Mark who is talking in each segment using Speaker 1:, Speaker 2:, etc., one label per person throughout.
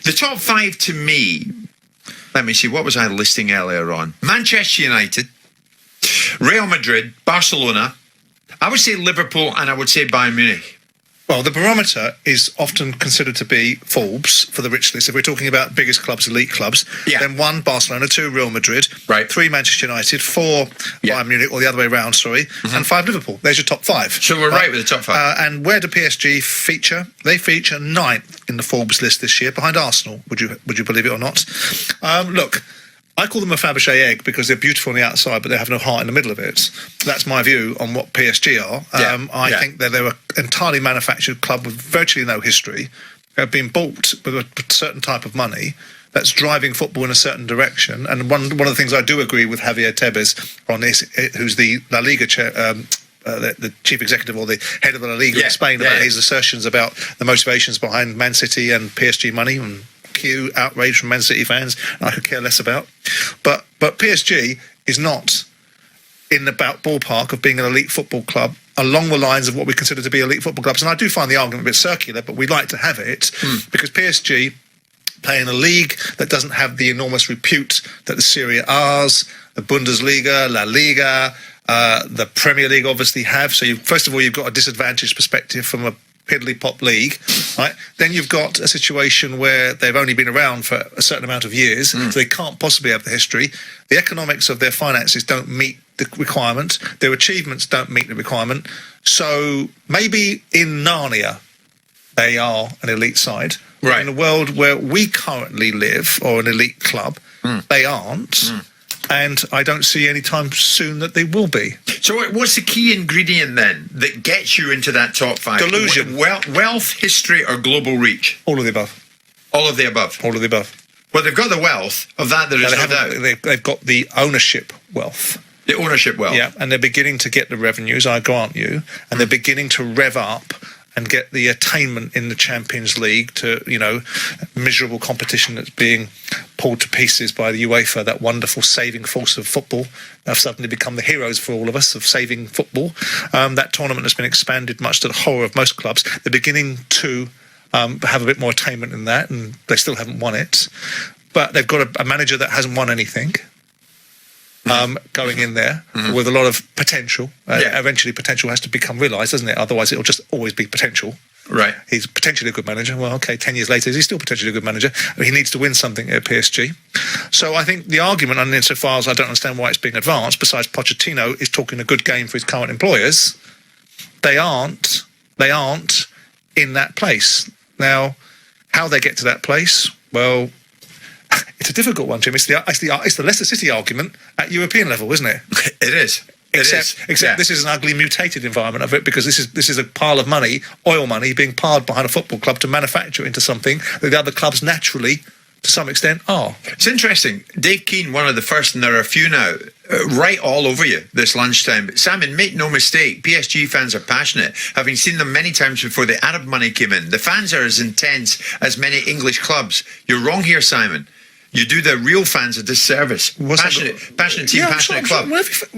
Speaker 1: The top five to me, let me see, what was I listing earlier on? Manchester United, Real Madrid, Barcelona, I would say Liverpool, and I would say Bayern Munich.
Speaker 2: Well, the barometer is often considered to be Forbes for the rich list. If we're talking about biggest clubs, elite clubs, then 1, Barcelona, 2, Real Madrid, 3, Manchester United, 4, Bayern Munich, or the other way around, and 5, Liverpool. There's your top 5.
Speaker 1: So we're right with the top 5.
Speaker 2: And where do PSG feature? They feature 9th in the Forbes list this year, behind Arsenal. Would you believe it or not? Look, I call them a Fabergé egg because they're beautiful on the outside, but they have no heart in the middle of it. That's my view on what PSG are. I think that they're an entirely manufactured club with virtually no history. They've been bought with a certain type of money that's driving football in a certain direction. And one of the things I do agree with Javier Tebas on this, who's the La Liga chair, the chief executive or the head of the La Liga in Spain, about his assertions about the motivations behind Man City and PSG money and outrage from Man City fans, I could care less about. But PSG is not in the ballpark of being an elite football club along the lines of what we consider to be elite football clubs. And I do find the argument a bit circular, but we'd like to have it because PSG play in a league that doesn't have the enormous repute that the Serie A's, the Bundesliga, La Liga, the Premier League obviously have. So first of all, you've got a disadvantaged perspective from a piddly-pop league, right? Then you've got a situation where they've only been around for a certain amount of years, so they can't possibly have the history. The economics of their finances don't meet the requirement. Their achievements don't meet the requirement. So maybe in Narnia, they are an elite side.
Speaker 1: Right.
Speaker 2: In the world where we currently live, or an elite club, they aren't. And I don't see any time soon that they will be.
Speaker 1: So what's the key ingredient then that gets you into that top 5?
Speaker 2: Delusion.
Speaker 1: Wealth, history, or global reach?
Speaker 2: All of the above.
Speaker 1: All of the above?
Speaker 2: All of the above.
Speaker 1: Well, they've got the wealth. Of that, there is no doubt.
Speaker 2: They've got the ownership wealth.
Speaker 1: The ownership wealth.
Speaker 2: Yeah, and they're beginning to get the revenues, I grant you, and they're beginning to rev up and get the attainment in the Champions League to, miserable competition that's being pulled to pieces by the UEFA, that wonderful saving force of football. They've suddenly become the heroes for all of us of saving football. That tournament has been expanded much to the horror of most clubs. They're beginning to have a bit more attainment in that, and they still haven't won it. But they've got a manager that hasn't won anything. Going in there with a lot of potential. Eventually potential has to become realised, doesn't it? Otherwise it'll just always be potential.
Speaker 1: Right.
Speaker 2: He's potentially a good manager. Well, okay, 10 years later, is he still potentially a good manager? He needs to win something at PSG. So I think the argument, and insofar as I don't understand why it's being advanced, besides Pochettino is talking a good game for his current employers, they aren't in that place. Now, how they get to that place, well, it's a difficult one, Jim. It's the Leicester City argument at European level, isn't it?
Speaker 1: It is.
Speaker 2: Except this is an ugly mutated environment of it, because this is a pile of money, oil money, being piled behind a football club to manufacture into something that the other clubs naturally, to some extent, are.
Speaker 1: It's interesting. Dave Keane, one of the first, and there are a few now, right all over you this lunchtime. But Simon, make no mistake, PSG fans are passionate. Having seen them many times before the Arab money came in, the fans are as intense as many English clubs. You're wrong here, Simon. You do the real fans a disservice. Passionate team, passionate club.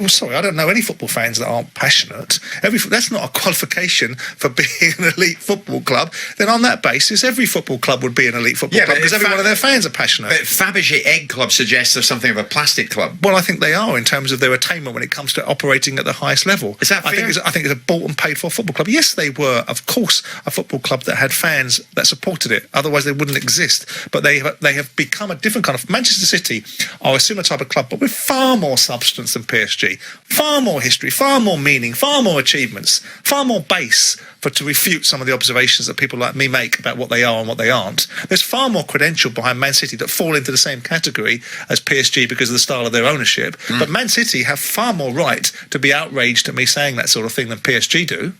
Speaker 2: Sorry, I don't know any football fans that aren't passionate. That's not a qualification for being an elite football club. Then on that basis, every football club would be an elite football club because every one of their fans are passionate.
Speaker 1: But Fabergé Egg Club suggests they're something of a plastic club.
Speaker 2: Well, I think they are in terms of their attainment when it comes to operating at the highest level.
Speaker 1: Is that fair?
Speaker 2: I think it's a bought and paid for football club. Yes, they were, of course, a football club that had fans that supported it. Otherwise, they wouldn't exist. But they have become a different kind of... Manchester City are a similar type of club, but with far more substance than PSG, far more history, far more meaning, far more achievements, far more base to refute some of the observations that people like me make about what they are and what they aren't. There's far more credential behind Man City that fall into the same category as PSG because of the style of their ownership. But Man City have far more right to be outraged at me saying that sort of thing than PSG do.